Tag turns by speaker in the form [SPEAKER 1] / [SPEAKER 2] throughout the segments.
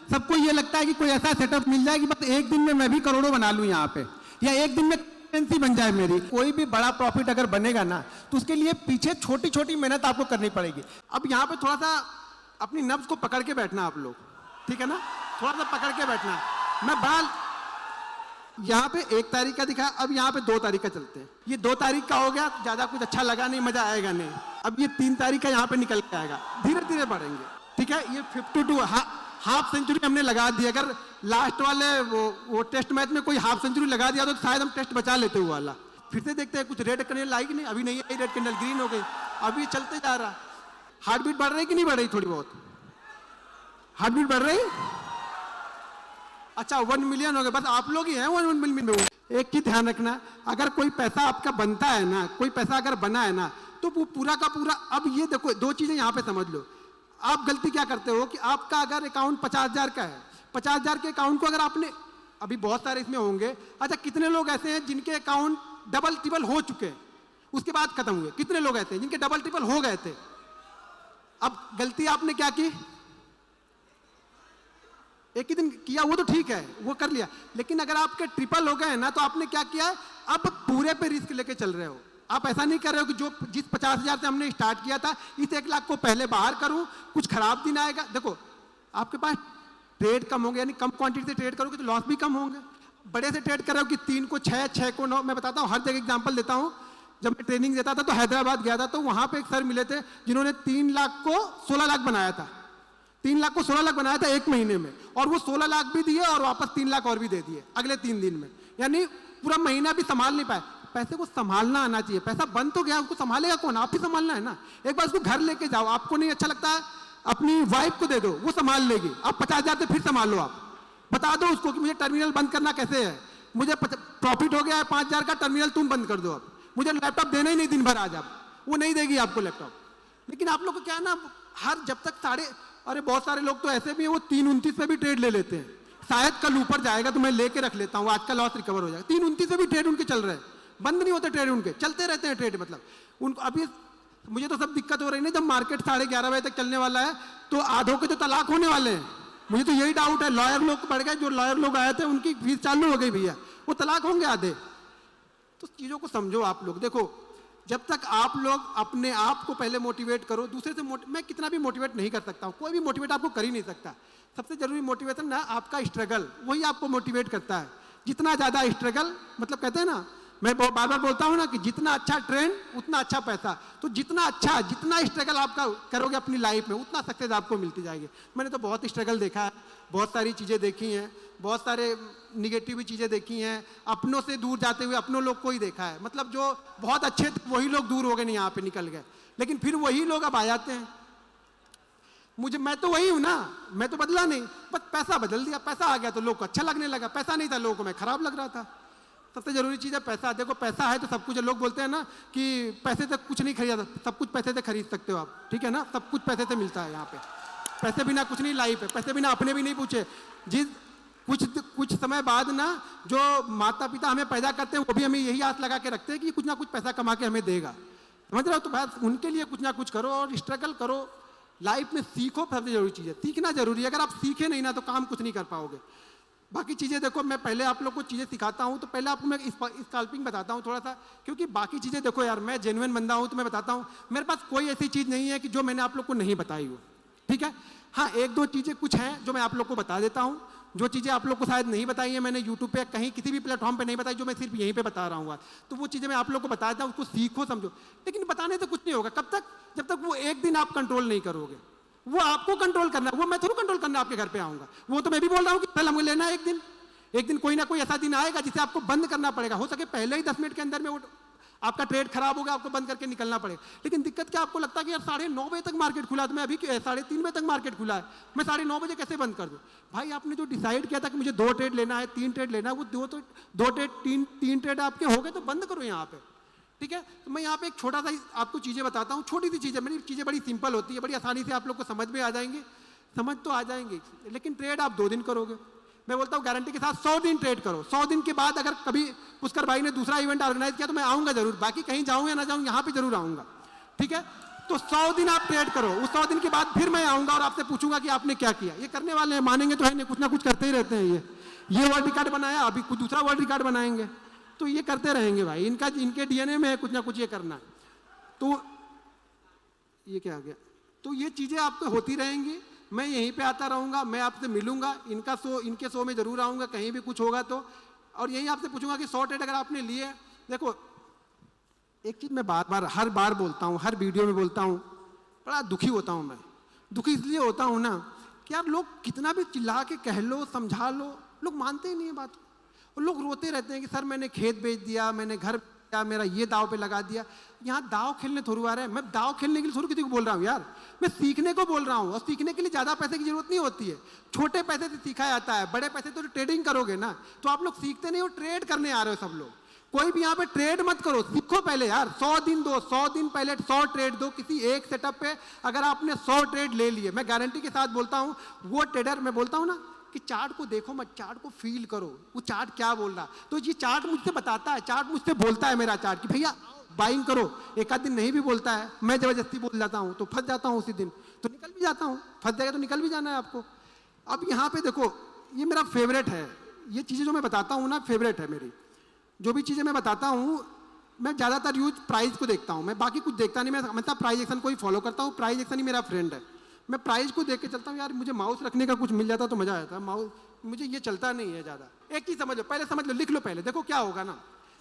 [SPEAKER 1] सबको ये लगता है कि कोई ऐसा सेटअप मिल जाए कि बस एक दिन में मैं भी करोड़ों बना लूं यहाँ पे, या एक दिन में करेंसी बन जाए मेरी। कोई भी बड़ा प्रॉफिट अगर बनेगा ना तो उसके लिए पीछे छोटी छोटी मेहनत आपको करनी पड़ेगी। अब यहाँ पे थोड़ा सा अपनी नब्ज को पकड़ के बैठना आप लोग, ठीक है ना, थोड़ा सा पकड़ के बैठना। मैं बाल यहाँ पे 1 तारीख का दिखा, अब यहाँ पे 2 तारीख का चलते हैं। ये 2 तारीख का हो गया, ज्यादा कुछ अच्छा लगा नहीं, मजा आएगा नहीं। अब ये 3 तारीख का यहाँ पे निकल के आएगा, धीरे धीरे बढ़ेंगे, ठीक है। ये 52 हाफ सेंचुरी हमने लगा दी। अगर लास्ट वाले वो टेस्ट मैच में कोई हाफ सेंचुरी लगा दिया तो शायद हम टेस्ट बचा लेते हुए वाला। फिर से देखते हैं कुछ रेड कैंडल आई कि नहीं, अभी नहीं आई रेड कैंडल, ग्रीन हो गई, अभी चलते जा रहा। हार्ट बीट बढ़ रही कि नहीं बढ़ रही? थोड़ी बहुत हार्ट बीट बढ़ रही। अच्छा 1 मिलियन हो गए, बस आप लोग ही हैं 1 मिलियन में। एक ही ध्यान रखना, अगर कोई पैसा आपका बनता है ना, कोई पैसा अगर बना है ना, तो वो पूरा का पूरा। अब ये देखो 2 चीजें यहाँ पे समझ लो। आप गलती क्या करते हो कि आपका अगर अकाउंट 50,000 का है, 50,000 के अकाउंट को अगर आपने, अभी बहुत सारे इसमें होंगे, अच्छा कितने लोग ऐसे हैं जिनके अकाउंट डबल ट्रिपल हो चुके हैं उसके बाद खत्म हुए? कितने लोग ऐसे हैं जिनके डबल ट्रिपल हो गए थे? अब गलती आपने क्या की? एक ही दिन किया, वो तो ठीक है, वो कर लिया। लेकिन अगर आपके ट्रिपल हो गए ना तो आपने क्या किया है, अब पूरे पे रिस्क लेके चल रहे हो। आप ऐसा नहीं कर रहे हो कि जो जिस 50,000 से हमने स्टार्ट किया था इस 1 लाख को पहले बाहर करूं, कुछ खराब दिन आएगा। देखो आपके पास ट्रेड कम होंगे, यानी कम क्वांटिटी से ट्रेड करोगे तो लॉस भी कम होंगे। बड़े से ट्रेड कर रहे हो कि 3 को 6, 6 को 9। मैं बताता हूँ, हर जगह एग्जांपल देता हूँ। जब मैं ट्रेनिंग देता था तो हैदराबाद गया था, तो वहां पे एक सर मिले थे जिन्होंने 3 लाख को 16 लाख बनाया था। 3 लाख को 16 लाख बनाया था 1 महीने में, और वो 16 लाख भी दिए और वापस 3 लाख और भी दे दिए अगले 3 दिन में। यानी पूरा महीना भी संभाल नहीं पाए। पैसे को संभालना आना चाहिए। पैसा बन तो गया, उसको संभालेगा कौन? आप ही संभालना है ना। एक बार उसको घर लेके जाओ, आपको नहीं अच्छा लगता है अपनी वाइफ को दे दो, वो संभाल लेगी। आप 50,000 से फिर संभाल लो। आप बता दो उसको कि मुझे टर्मिनल बंद करना कैसे है, मुझे प्रॉफिट हो गया है 5,000 का, टर्मिनल तुम बंद कर दो। अब मुझे लैपटॉप देना ही नहीं दिन भर, आज आप वो नहीं देगी आपको लैपटॉप। लेकिन आप लोग को क्या है ना, हर जब तक अरे बहुत सारे लोग तो ऐसे भी हैं वो 329 पे भी ट्रेड ले लेते हैं। शायद कल ऊपर जाएगा तो मैं लेके रख लेता हूँ, आज का लॉस रिकवर हो जाएगा। 329 पे भी ट्रेड उनके चल रहे हैं, बंद नहीं होते ट्रेड उनके, चलते रहते हैं ट्रेड। मतलब उनको अभी मुझे तो सब दिक्कत हो रही है, जब मार्केट 11:30 बजे तक चलने वाला है तो आधों के तो तलाक होने वाले हैं। मुझे तो यही डाउट है, लॉयर लोग बढ़ गए, जो लॉयर लोग आए थे उनकी फीस चालू हो गई भैया, वो तलाक होंगे आधे। तो चीजों को समझो आप लोग। देखो जब तक आप लोग अपने आप को पहले मोटिवेट करो, दूसरे से मैं कितना भी मोटिवेट नहीं कर सकता हूँ, कोई भी मोटिवेट आपको कर ही नहीं सकता। सबसे जरूरी मोटिवेशन ना आपका स्ट्रगल, वही आपको मोटिवेट करता है। जितना ज्यादा स्ट्रगल, मतलब कहते हैं ना, मैं बार बार बोलता हूँ ना कि जितना अच्छा ट्रेंड उतना अच्छा पैसा। तो जितना स्ट्रगल आपका करोगे अपनी लाइफ में, उतना सक्सेस आपको मिलती जाएगी। मैंने तो बहुत स्ट्रगल देखा है, बहुत सारी चीज़ें देखी हैं, बहुत सारे निगेटिव चीज़ें देखी हैं, अपनों से दूर जाते हुए अपनों लोग को ही देखा है। मतलब जो बहुत अच्छे थे वही लोग दूर हो गए, नहीं यहाँ पे निकल गए, लेकिन फिर वही लोग अब आ जाते हैं। मैं तो वही हूँ ना, मैं तो बदला नहीं, बस पैसा बदल दिया। पैसा आ गया तो लोग को अच्छा लगने लगा, पैसा नहीं था लोगों को मैं खराब लग रहा था। सबसे जरूरी चीज़ है पैसा। देखो पैसा है तो सब कुछ है। लोग बोलते हैं ना कि पैसे से कुछ नहीं खरीदा, सब कुछ पैसे से खरीद सकते हो आप, ठीक है ना, सब कुछ पैसे से मिलता है यहाँ पे। पैसे बिना कुछ नहीं लाइफ है, पैसे बिना अपने भी नहीं पूछे। कुछ समय बाद ना जो माता पिता हमें पैदा करते हैं वो भी हमें यही आस लगा के रखते हैं कि कुछ ना कुछ पैसा कमा के हमें देगा, समझ रहे हो। तो बस उनके लिए कुछ ना कुछ करो और स्ट्रगल करो, लाइफ में सीखो। सबसे जरूरी चीज़ है सीखना, जरूरी है। अगर आप सीखे नहीं ना तो काम कुछ नहीं कर पाओगे। बाकी चीज़ें देखो, मैं पहले आप लोग को चीज़ें सिखाता हूँ तो पहले आपको मैं स्कैल्पिंग बताता हूँ थोड़ा सा, क्योंकि बाकी चीज़ें देखो यार, मैं जेन्युइन बंदा हूँ तो मैं बताता हूँ। मेरे पास कोई ऐसी चीज़ नहीं है कि जो मैंने आप लोग को नहीं बताई हो, ठीक है। हाँ 1-2 चीज़ें कुछ हैं जो मैं आप लोग को बता देता हूँ, जो चीज़ें आप लोग को शायद नहीं बताई है मैंने यूट्यूब पे, कहीं किसी भी प्लेटफॉर्म पे नहीं बताई, जो मैं सिर्फ यहीं पे बता रहा हूँ। तो वो चीज़ें मैं आप लोग को बता देता हूँ, उसको सीखो समझो। लेकिन बताने से कुछ नहीं होगा, कब तक? जब तक वो एक दिन आप कंट्रोल नहीं करोगे। वो आपको कंट्रोल करना है, वो मैं थोड़ा कंट्रोल करना आपके घर पे आऊँगा। वो तो मैं भी बोल रहा हूँ कि कल हमें लेना है, एक दिन कोई ना कोई ऐसा दिन आएगा जिसे आपको बंद करना पड़ेगा। हो सके पहले ही 10 मिनट के अंदर में वो आपका ट्रेड खराब होगा, आपको बंद करके निकलना पड़ेगा। लेकिन दिक्कत क्या, आपको लगता है कि यार 9:30 बजे तक मार्केट खुला है, तो मैं अभी 3:30 बजे तक मार्केट खुला है, मैं 9:30 बजे कैसे बंद कर दूं? भाई आपने जो डिसाइड किया था कि मुझे 2 ट्रेड लेना है, 3 ट्रेड लेना है, वो 2 ट्रेड 3 ट्रेड आपके हो गए तो बंद करो यहाँ पे, ठीक है। तो मैं यहाँ पे एक छोटा सा आपको चीज़ें बताता हूँ, छोटी सी चीज़ें। मेरी चीज़ें बड़ी सिंपल होती है, बड़ी आसानी से आप लोग को समझ में आ जाएंगी, समझ तो आ जाएंगी। लेकिन ट्रेड आप 2 दिन करोगे। मैं बोलता हूँ गारंटी के साथ 100 दिन ट्रेड करो। 100 दिन के बाद अगर कभी पुष्कर भाई ने दूसरा इवेंट ऑर्गेनाइज किया तो मैं आऊँगा जरूर, बाकी कहीं जाऊँ या ना जाऊँ यहाँ पे जरूर आऊँगा, ठीक है। तो 100 दिन आप ट्रेड करो, उस 100 दिन के बाद फिर मैं आऊंगा और आपसे पूछूंगा कि आपने क्या किया। ये करने वाले हैं, मानेंगे तो है नहीं, कुछ ना कुछ करते ही रहते हैं। ये वर्ल्ड रिकॉर्ड बनाया, अभी कुछ दूसरा वर्ल्ड रिकॉर्ड बनाएंगे, तो ये करते रहेंगे भाई, इनके डीएनए में है कुछ ना कुछ ये करना। तो ये क्या आ गया, तो ये चीजें आपको होती रहेंगी, मैं यहीं पे आता रहूंगा, मैं आपसे मिलूंगा, इनके शो में जरूर आऊंगा, कहीं भी कुछ होगा तो, और यही आपसे पूछूंगा कि 100 ट्रेड अगर आपने लिए। देखो एक चीज मैं हर बार बोलता हूँ, हर वीडियो में बोलता हूँ, बड़ा दुखी होता हूँ मैं। दुखी इसलिए होता हूँ ना कि यार लोग कितना भी चिल्ला के कह लो, समझा लो, लोग मानते ही नहीं है बात। और लोग रोते रहते हैं कि सर मैंने खेत बेच दिया, मैंने घर बेचा, मेरा ये दाव पे लगा दिया। यहाँ दाव खेलने थोड़ी आ रहे हैं, मैं दाव खेलने के लिए थोड़ी किसी को बोल रहा हूँ यार, मैं सीखने को बोल रहा हूँ। और सीखने के लिए ज़्यादा पैसे की जरूरत नहीं होती है, छोटे पैसे से सीखा जाता है। बड़े पैसे तो ट्रेडिंग करोगे ना, तो आप लोग सीखते नहीं हो, ट्रेड करने आ रहे हो सब लोग। कोई भी यहाँ पे ट्रेड मत करो, सीखो पहले यार। 100 दिन दो, 100 दिन पहले 100 ट्रेड दो किसी एक सेटअप पे। अगर आपने 100 ट्रेड ले लिए, मैं गारंटी के साथ बोलता हूँ, वो ट्रेडर, मैं बोलता हूँ ना कि चार्ट को देखो मत, चार्ट को फील करो, वो चार्ट क्या बोल रहा। तो ये चार्ट मुझसे बताता है, चार्ट मुझसे बोलता है, मेरा चार्ट कि भैया बाइंग करो। एक आध दिन नहीं भी बोलता है, मैं जबरदस्ती बोल जाता हूँ तो फंस जाता हूँ, उसी दिन तो निकल भी जाता हूँ। फंस जाएगा तो निकल भी जाना है आपको। अब यहाँ पे देखो, ये मेरा फेवरेट है, ये चीज़ें जो मैं बताता हूँ ना फेवरेट है मेरी। जो भी चीज़ें मैं बताता हूँ, मैं ज़्यादातर यूज प्राइस को देखता हूँ, मैं बाकी कुछ देखता नहीं। मैं मतलब प्राइस एक्शन को ही फॉलो करता हूँ, प्राइस एक्शन ही मेरा फ्रेंड है। मैं प्राइस को देख के चलता हूँ। यार मुझे माउस रखने का कुछ मिल जाता तो मज़ा आता, माउस मुझे ये चलता नहीं है ज़्यादा। एक चीज़ समझ लो, पहले समझ लो, लिख लो पहले। देखो क्या होगा ना,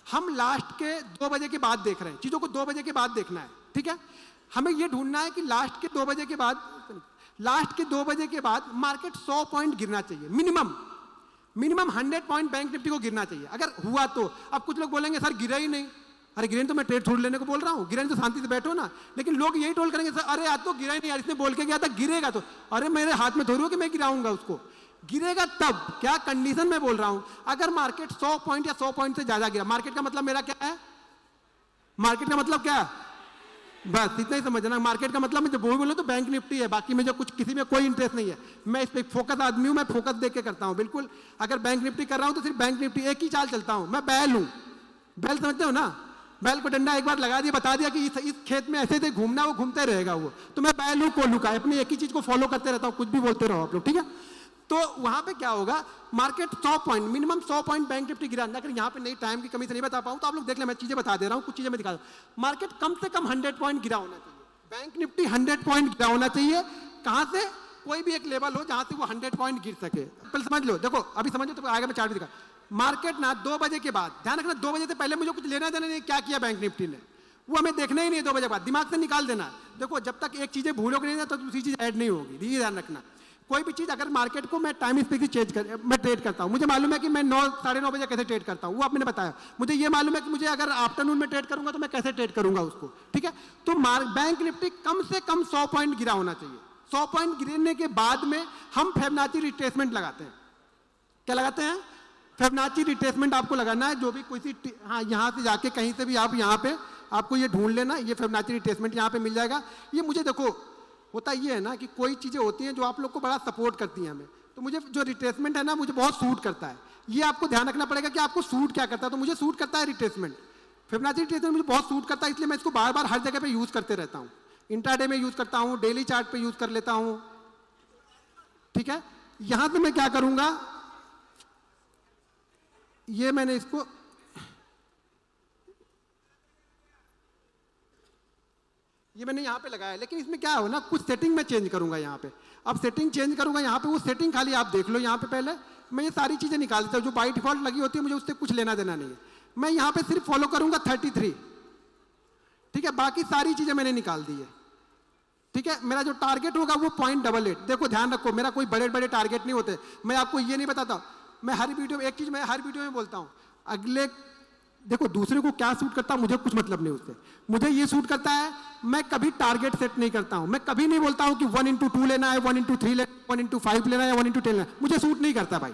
[SPEAKER 1] हम लास्ट के 2 बजे के बाद देख रहे हैं, चीज़ों को 2 बजे के बाद देखना है, ठीक है। हमें ये ढूंढना है कि लास्ट के 2 बजे के बाद, लास्ट के 2 बजे के बाद मार्केट 100 पॉइंट गिरना चाहिए मिनिमम। 100 पॉइंट बैंक निफ्टी को गिरना चाहिए। अगर हुआ तो, अब कुछ लोग बोलेंगे सर गिरा ही नहीं। अरे गिरे तो मैं ट्रेड थोड़ी लेने को बोल रहा हूँ, गिरे तो शांति से बैठो ना। लेकिन लोग यही टोल करेंगे सर अरे आज तो गिरा ही नहीं यार, इसने बोल के गया था गिरेगा तो। अरे मेरे हाथ में थोड़ी हो कि मैं गिराऊंगा उसको, गिरेगा तब। क्या कंडीशन में बोल रहा हूँ, अगर मार्केट 100 पॉइंट या 100 पॉइंट से ज्यादा गिरा, मार्केट का मतलब मेरा क्या है, मार्केट का मतलब क्या है, बस इतना ही समझना। मार्केट का मतलब मैं जब बोलूँ तो बैंक निफ्टी है, बाकी मुझे कुछ किसी में कोई इंटरेस्ट नहीं है। मैं इस पर फोकस आदमी हूँ, मैं फोकस देख के करता हूँ बिल्कुल। अगर बैंक निफ्टी कर रहा हूँ तो सिर्फ बैंक निफ्टी, एक ही चाल चलता हूँ। मैं बैल हूँ, बैल समझते हो ना, बैल को डंडा एक बार लगा दिया, बता दिया कि इस खेत में ऐसे घूमना, वो घूमते रहेगा वो। तो मैं बैल हूँ कोल्हू का, अपनी एक ही चीज को फॉलो करते रहता हूँ, कुछ भी बोलते रहो आप लोग, ठीक है। तो वहां पे क्या होगा, market 100 point minimum 100 point bank Nifty गिरा। अगर यहाँ पे नहीं, टाइम की कमी से नहीं बता पाऊँ तो आप लोग देख ले, मैं चीजें बता दे रहा हूँ, कुछ चीजें मैं दिखा रहा हूँ। मार्केट कम से कम 100 पॉइंट गिरा होना चाहिए, बैंक निफ्टी 100 पॉइंट गिरा होना चाहिए। कहां से, कोई भी एक लेवल हो जहां से वो 100 पॉइंट गिर सके। पहले समझ लो, देखो अभी समझ लो तो आगे मैं चार्ट भी दिखा। मार्केट ना 2 बजे के बाद, ध्यान रखना 2 बजे से पहले मुझे कुछ लेना देना नहीं, क्या किया बैंक निफ्टी ने वो हमें देखना ही नहीं है। 2 बजे के बाद दिमाग से निकाल देना। देखो जब तक एक चीजें भूलोगे नहीं ना तो दूसरी चीज ऐड नहीं होगी, ये ध्यान रखना। कोई भी चीज अगर मार्केट को मैं टाइम स्पेसिफिक मैं ट्रेड करता हूँ, मुझे मालूम है कि मैं 9 साढ़े 9 बजे कैसे ट्रेड करता हूँ, वो आपने बताया। मुझे ये मालूम है कि मुझे अगर आफ्टरनून में ट्रेड करूंगा तो मैं कैसे ट्रेड करूंगा उसको, ठीक है। तो बैंक निफ्टी कम से कम 100 पॉइंट गिरा होना चाहिए। 100 पॉइंट गिरने के बाद में हम फिबोनाची रिट्रेसमेंट लगाते हैं। क्या लगाते हैं, फिबोनाची रिट्रेसमेंट आपको लगाना है। जो भी कोई सी, हाँ यहाँ से जाके कहीं से भी आप यहाँ पे आपको ये ढूंढ लेना, ये फिबोनाची रिट्रेसमेंट यहाँ पे मिल जाएगा। ये मुझे देखो होता ये है ना कि कोई चीज़ें होती हैं जो आप लोग को बड़ा सपोर्ट करती हैं हमें, तो मुझे जो रिट्रेसमेंट है ना मुझे बहुत सूट करता है। ये आपको ध्यान रखना पड़ेगा कि आपको सूट क्या करता है। तो मुझे सूट करता है रिट्रेसमेंट, फिबोनाची रिट्रेसमेंट मुझे बहुत सूट करता है, इसलिए मैं इसको बार बार हर जगह पे यूज़ करते रहता हूँ। इंट्राडे में यूज़ करता हूँ, डेली चार्ट पे यूज़ कर लेता हूँ, ठीक है। यहाँ से मैं क्या करूँगा, ये मैंने इसको ये मैंने यहाँ पे लगाया है, लेकिन इसमें क्या हो ना, कुछ सेटिंग मैं चेंज करूंगा यहाँ पे। अब सेटिंग चेंज करूंगा यहाँ पे, वो सेटिंग खाली आप देख लो यहाँ पे। पहले मैं ये सारी चीजें निकाल देता हूँ जो बाई डिफॉल्ट लगी होती है, मुझे उससे कुछ लेना देना नहीं है। मैं यहाँ पे सिर्फ फॉलो करूंगा 33, ठीक है। बाकी सारी चीजें मैंने निकाल दी है, ठीक है। मेरा जो टारगेट होगा वो 0.88। देखो ध्यान रखो, मेरा कोई बड़े बड़े टारगेट नहीं होते। मैं आपको ये नहीं बताता, मैं हर वीडियो में एक चीज मैं हर वीडियो में बोलता हूँ, अगले देखो दूसरे को क्या सूट करता है मुझे कुछ मतलब नहीं उससे। मुझे ये सूट करता है, मैं कभी टारगेट सेट नहीं करता हूं। मैं कभी नहीं बोलता हूं कि 1x2 लेना है, 1x3 लेना है, 1x5 लेना है, 1x10 लेना है। मुझे सूट नहीं करता भाई,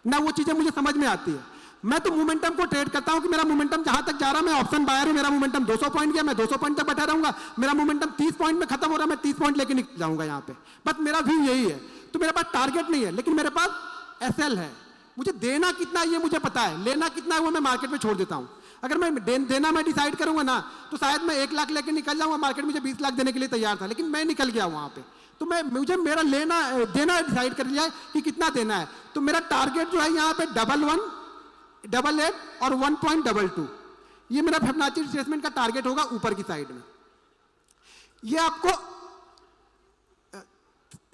[SPEAKER 1] ना वो चीजें मुझे समझ में आती है। मैं तो मोमेंटम को ट्रेड करता हूं कि मेरा मोमेंटम जहां तक जा रहा है, मैं ऑप्शन बायर हूं, मेरा मोमेंटम 200 पॉइंट गया, मैं 200 पॉइंट तक बैठा रहूंगा। मेरा मोमेंटम 30 पॉइंट में खत्म हो रहा है, मैं 30 पॉइंट लेके निकल जाऊंगा यहाँ पे। बस मेरा व्यू यही है। तो मेरे पास टारगेट नहीं है, लेकिन मेरे पास SL है। मुझे देना कितना है ये मुझे पता है, लेना कितना है वो मैं मार्केट में छोड़ देता हूं। अगर मैं देना मैं डिसाइड करूंगा ना तो शायद मैं 1 लाख लेके निकल जाऊंगा, मार्केट मुझे 20 लाख देने के लिए तैयार था, लेकिन मैं निकल गया वहां पे। तो मुझे मेरा देना डिसाइड कर लिया है कि कितना देना है। तो मेरा टारगेट जो है यहाँ पे 11, 88 और 1.22, ये मेरा फिबोनाची रिट्रेसमेंट का टारगेट होगा ऊपर की साइड में। ये आपको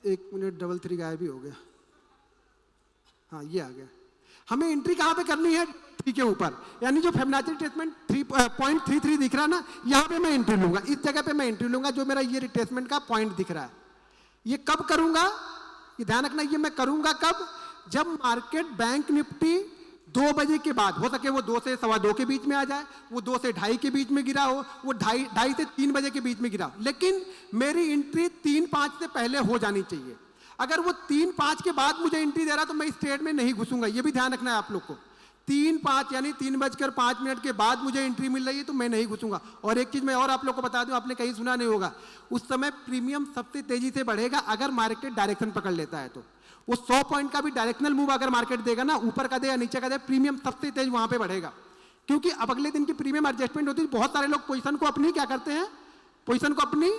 [SPEAKER 1] 1 मिनट 33 गायब भी हो गया, हाँ ये आ गया। हमें एंट्री कहां पे करनी है? 3 के ऊपर, यानी जो फिबोनाची रिट्रेसमेंट 3.33 दिख रहा है ना, यहां पे मैं एंट्री लूंगा, इस जगह पे मैं एंट्री लूंगा जो मेरा ये रिट्रेसमेंट का पॉइंट दिख रहा है। ये कब करूंगा? ये ध्यान रखना, ये मैं करूंगा कब? जब मार्केट बैंक निफ्टी 2 बजे के बाद, हो सके वो 2 से 2:15 के बीच में आ जाए, वो 2 से 2:30 के बीच में गिरा हो, वो 2:30 से 3 बजे के बीच में गिरा हो, लेकिन मेरी एंट्री 3-5 से पहले हो जानी चाहिए। अगर वो 3-5 के बाद मुझे एंट्री दे रहा तो मैं इस ट्रेड में नहीं घुसूंगा, ये भी ध्यान रखना है आप लोग को। 3-5 यानी 3:05 के बाद मुझे एंट्री मिल रही है तो मैं नहीं घुसूंगा। और एक चीज मैं और आप लोग को बता दूं, आपने कहीं सुना नहीं होगा, उस समय प्रीमियम सबसे तेजी से बढ़ेगा अगर मार्केट डायरेक्शन पकड़ लेता है। तो वो 100 पॉइंट का भी डायरेक्शनल मूव अगर मार्केट देगा ना, ऊपर का दे या नीचे का दे, प्रीमियम सबसे तेज वहां पे बढ़ेगा, क्योंकि अब अगले दिन की प्रीमियम एडजस्टमेंट होती है। बहुत सारे लोग पोजीशन को अपनी क्या करते हैं, पोजीशन को अपनी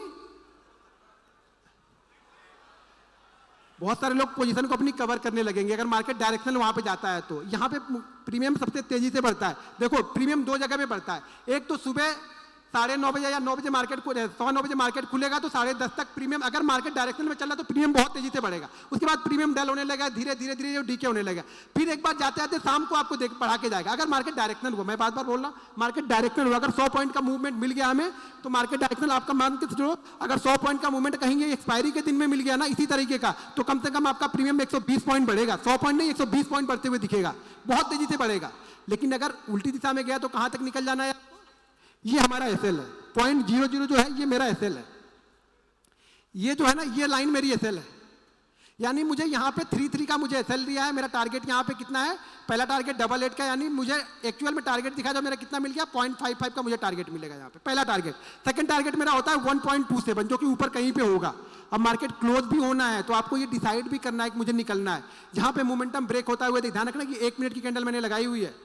[SPEAKER 1] बहुत सारे लोग पोजीशन को अपनी कवर करने लगेंगे अगर मार्केट डायरेक्शनल वहां पे जाता है। तो यहाँ पे प्रीमियम सबसे तेजी से बढ़ता है। देखो प्रीमियम 2 जगह पे बढ़ता है, एक तो सुबह 9:30 बजे या 9 बजे मार्केट 9:15 बजे मार्केट खुलेगा तो 10:30 तक प्रीमियम, अगर मार्केट डायरेक्शनल में चल रहा है तो प्रीमियम बहुत तेजी से बढ़ेगा। उसके बाद प्रीमियम डल होने लगेगा, धीरे धीरे डीके होने लगेगा, फिर एक बार जाते जाते शाम को आपको बढ़ा के जाएगा। अगर मार्केट डायरेक्शनल हुआ, मैं बार बार बोल रहा हूँ, मार्केट डायरेक्शनल हुआ, अगर 100 पॉइंट का मूवमेंट मिल गया हमें तो मार्केट डायरेक्शनल आपका मान के चलो, अगर 100 पॉइंट का मूवमेंट कहेंगे एक्सपायरी के दिन में मिल गया ना इसी तरीके का, तो कम से कम आपका प्रीमियम 120 पॉइंट बढ़ेगा। 100 पॉइंट नहीं, 120 पॉइंट बढ़ते हुए दिखेगा, बहुत तेजी से बढ़ेगा। लेकिन अगर उल्टी दिशा में गया तो कहां तक निकल जाना है? ये हमारा एसएल है, 0.00 जो है ये मेरा एसएल है, ये जो है ना ये लाइन मेरी एसएल है, यानी मुझे यहाँ पे 33 का मुझे एसएल दिया है। मेरा टारगेट यहाँ पे कितना है? पहला टारगेट 88 का, यानी मुझे एक्चुअल में टारगेट दिखा जो मेरा कितना मिल गया, 0.55 का मुझे टारगेट मिलेगा यहाँ पे, पहला टारगेट। सेकंड टारगेट मेरा होता है 1.27 जो कि ऊपर कहीं पे होगा। अब मार्केट क्लोज भी होना है तो आपको ये डिसाइड भी करना है कि मुझे निकलना है। जहाँ पे मोमेंटम ब्रेक होता है ध्यान रखना कि 1 मिनट की कैंडल मैंने लगाई हुई है।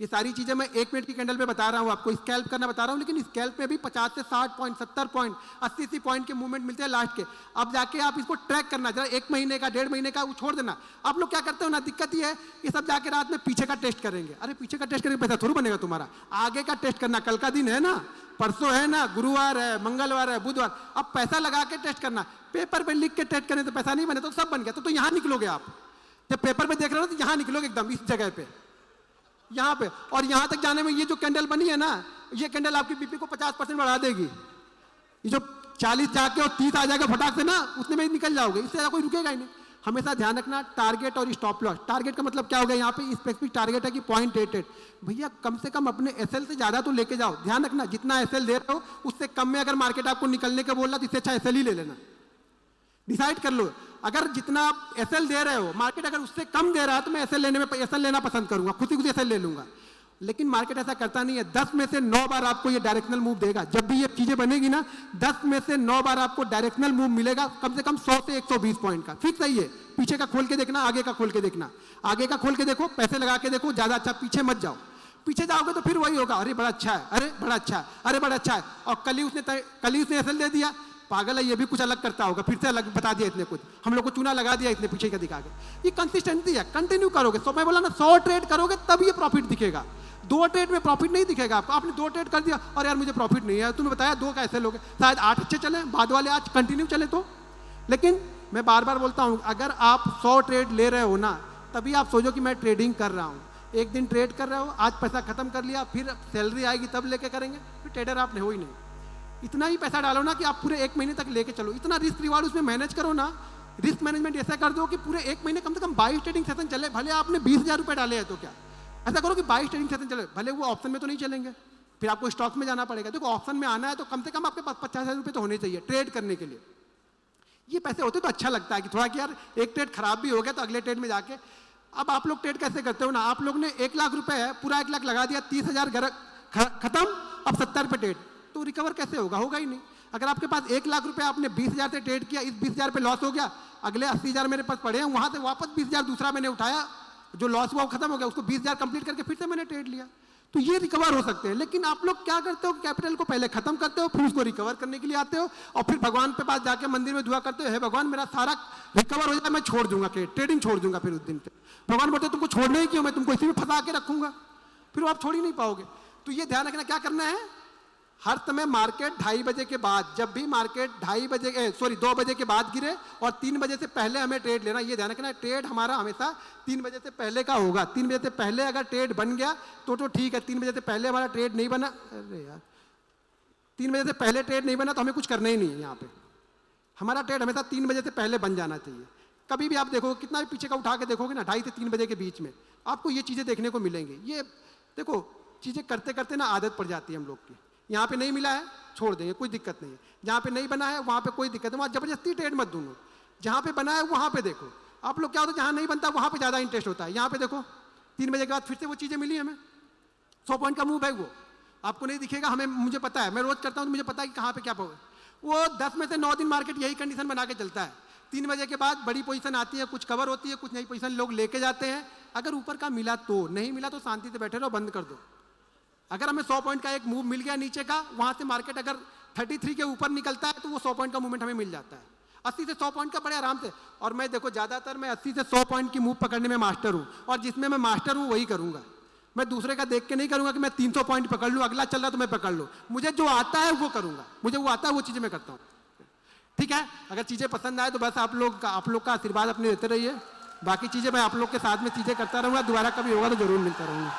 [SPEAKER 1] ये सारी चीजें मैं 1 मिनट की कैंडल पे बता रहा हूँ आपको, स्कैल्प करना बता रहा हूँ, लेकिन स्कैल्प में भी 50 से 60 पॉइंट, 70 पॉइंट, 80 पॉइंट के मूवमेंट मिलते हैं लास्ट के। अब जाके आप इसको ट्रैक करना, जरा 1 महीने का 1.5 महीने का वो छोड़ देना। आप लोग क्या करते हो ना, दिक्कत ये है ये सब जाके रात में पीछे का टेस्ट करेंगे। अरे पीछे का टेस्ट करके पैसा थोड़ा बनेगा तुम्हारा, आगे का टेस्ट करना। कल का दिन है ना, परसों है ना, गुरुवार है, मंगलवार है, बुधवार, अब पैसा लगा के टेस्ट करना। पेपर पे लिख के टेस्ट करने तो पैसा नहीं बने तो सब बन गया। तो यहाँ निकलोगे आप, जब पेपर पे देख रहे हो तो यहाँ निकलोगे एकदम इस जगह पे, यहाँ पे। और यहाँ तक जाने में ये जो कैंडल बनी है ना, ये कैंडल आपकी बीपी को 50% बढ़ा देगी। ये जो 40 जाके और 30 आ जाएगा फटाक से ना, उतने में निकल जाओगे, इससे ज़्यादा कोई रुकेगा ही नहीं। हमेशा ध्यान रखना टारगेट और स्टॉप लॉस। टारगेट का मतलब क्या हो गया, यहाँ पे स्पेसिफिक टारगेट है कि 0.88। भैया कम से कम अपने एसएल से ज़्यादा तो लेके जाओ। ध्यान रखना जितना एसएल दे रहे हो उससे कम में अगर मार्केट आपको निकलने का बोल रहा तो इससे अच्छा एसएल ही ले लेना। डिसाइड कर लो, अगर जितना आप एसएल दे रहे हो मार्केट अगर उससे कम दे रहा है तो मैं एसएल लेना पसंद करूंगा, खुद ही एसएल ले लूंगा। लेकिन मार्केट ऐसा करता नहीं है। 10 में से 9 बार आपको ये डायरेक्शनल मूव देगा। जब भी ये चीजें बनेगी ना, 10 में से 9 बार आपको डायरेक्शनल मूव मिलेगा, कम से कम 100 से 120 पॉइंट का। फिक्स है ये। पीछे का खोल के देखना, आगे का खोल के देखना। आगे का खोल के देखो, पैसे लगा के देखो, ज्यादा अच्छा। पीछे मत जाओ, पीछे जाओगे तो फिर वही होगा, अरे बड़ा अच्छा है, अरे बड़ा अच्छा है, अरे बड़ा अच्छा है। और कल ही उसने एसएल दे दिया, पागल है, ये भी कुछ अलग करता होगा, फिर से अलग बता दिया इतने कुछ, हम लोग को चूना लगा दिया इतने पीछे का दिखा के। ये कंसिस्टेंसी है, कंटिन्यू करोगे। तो मैं बोला ना 100 ट्रेड करोगे तब ये प्रॉफिट दिखेगा। 2 ट्रेड में प्रॉफिट नहीं दिखेगा आपको। आपने 2 ट्रेड कर दिया और यार मुझे प्रॉफिट नहीं है, तुमने बताया 2 कैसे लोगे, शायद 8 अच्छे चले, बाद वाले आज कंटिन्यू चले तो। लेकिन मैं बार बार बोलता हूँ, अगर आप 100 ट्रेड ले रहे हो ना, तभी आप सोचो कि मैं ट्रेडिंग कर रहा हूँ। एक दिन ट्रेड कर रहे हो, आज पैसा खत्म कर लिया, फिर सैलरी आएगी तब लेके करेंगे, फिर ट्रेडर आपने हो ही नहीं। इतना ही पैसा डालो ना कि आप पूरे 1 महीने तक लेके चलो। इतना रिस्क रिवार्ड उसमें मैनेज करो ना, रिस्क मैनेजमेंट ऐसा कर दो कि पूरे 1 महीने कम से कम 22 ट्रेडिंग सेशन चले। भले आपने 20,000 रुपये डाले हैं तो क्या, ऐसा करो कि 22 ट्रेडिंग सेशन चले। भले वो ऑप्शन में तो नहीं चलेंगे, फिर आपको स्टॉक में जाना पड़ेगा। देखो ऑप्शन में आना है तो कम से कम आपके पास 50,000 रुपये तो होने चाहिए ट्रेड करने के लिए। ये पैसे होते तो अच्छा लगता है कि थोड़ा कि यार एक ट्रेड खराब भी हो गया तो अगले ट्रेड में जाके। अब आप लोग ट्रेड कैसे करते हो ना, आप लोग ने 1 लाख रुपए है, पूरा 1 लाख लगा दिया, 30,000 खत्म, अब 70 पे ट्रेड, तो रिकवर कैसे होगा? होगा ही नहीं। अगर आपके पास 1 लाख रुपए आपने 20,000 से ट्रेड किया, इस 20,000 पे लॉस हो गया, अगले 80,000 मेरे पास पड़े हैं, वहां से वापस 20,000 दूसरा मैंने उठाया, जो लॉस हुआ वो खत्म हो गया, उसको 20,000 कंप्लीट करके फिर से मैंने ट्रेड लिया। तो ये रिकवर हो सकते हैं। लेकिन आप लोग क्या करते हो, कैपिटल को पहले खत्म करते हो, फिर उसको रिकवर करने के लिए आते हो, और फिर भगवान के पास जाके मंदिर में दुआ करते हो, हे भगवान मेरा सारा रिकवर हो जाए, मैं छोड़ दूंगा ट्रेडिंग छोड़ दूंगा। फिर उस दिन से भगवान बोलते तुमको छोड़ने ही क्यों, मैं तुमको इसी में फंसा के रखूंगा, फिर आप छोड़ ही नहीं पाओगे। तो ये ध्यान रखना, क्या करना है, हर समय मार्केट 2:30 बजे के बाद, जब भी मार्केट 2 बजे के बाद गिरे और 3 बजे से पहले हमें ट्रेड लेना। ये ध्यान रखना, ट्रेड हमारा हमेशा 3 बजे से पहले का होगा। 3 बजे से पहले अगर ट्रेड बन गया तो ठीक है, 3 बजे से पहले हमारा ट्रेड नहीं बना, अरे यार 3 बजे से पहले ट्रेड नहीं बना तो हमें कुछ करना ही नहीं है। यहाँ पे हमारा ट्रेड हमेशा 3 बजे से पहले बन जाना चाहिए। कभी भी आप देखो, कितना भी पीछे का उठा के देखोगे ना, 2:30 से 3 बजे के बीच में आपको ये चीज़ें देखने को मिलेंगी। ये देखो चीज़ें करते करते ना आदत पड़ जाती है हम लोग की। यहाँ पे नहीं मिला है छोड़ देंगे, कोई दिक्कत नहीं है। जहाँ पे नहीं बना है वहाँ पे कोई दिक्कत नहीं, वहाँ जबरदस्ती ट्रेड मत दूंगा। जहाँ पे बना है वहाँ पे देखो। आप लोग क्या होता है, जहाँ नहीं बनता वहाँ पे ज़्यादा इंटरेस्ट होता है। यहाँ पे देखो 3 बजे के बाद फिर से वो चीज़ें मिली हमें, 100 पॉइंट का मूव है, वो आपको नहीं दिखेगा, हमें मुझे पता है, मैं रोज करता हूँ तो मुझे पता है कि कहाँ पे क्या होगा। वो 10 में से 9 दिन मार्केट यही कंडीशन बना के चलता है। 3 बजे के बाद बड़ी पोजीशन आती है, कुछ कवर होती है, कुछ नई पोजीशन लोग लेके जाते हैं। अगर ऊपर का मिला तो, नहीं मिला तो शांति से बैठे रहो, बंद कर दो। अगर हमें 100 पॉइंट का एक मूव मिल गया नीचे का, वहां से मार्केट अगर 33 के ऊपर निकलता है तो वो 100 पॉइंट का मूवमेंट हमें मिल जाता है। 80 से 100 पॉइंट का बड़े आराम से। और मैं देखो ज़्यादातर मैं 80 से 100 पॉइंट की मूव पकड़ने में मास्टर हूँ, और जिसमें मैं मास्टर हूँ वही करूँगा। मैं दूसरे का देख के नहीं करूँगा कि मैं 300 पॉइंट पकड़ लूँ, अगला चल रहा तो मैं पकड़ लूँ। मुझे जो आता है वो करूँगा, मुझे वो आता है वो चीज़ें मैं करता हूँ। ठीक है, अगर चीज़ें पसंद आए तो बस आप लोग का आशीर्वाद अपने देते रहिए। बाकी चीज़ें मैं आप लोग के साथ में चीज़ें करता रहूँगा, दोबारा कभी होगा तो जरूर मिलता रहूँगा।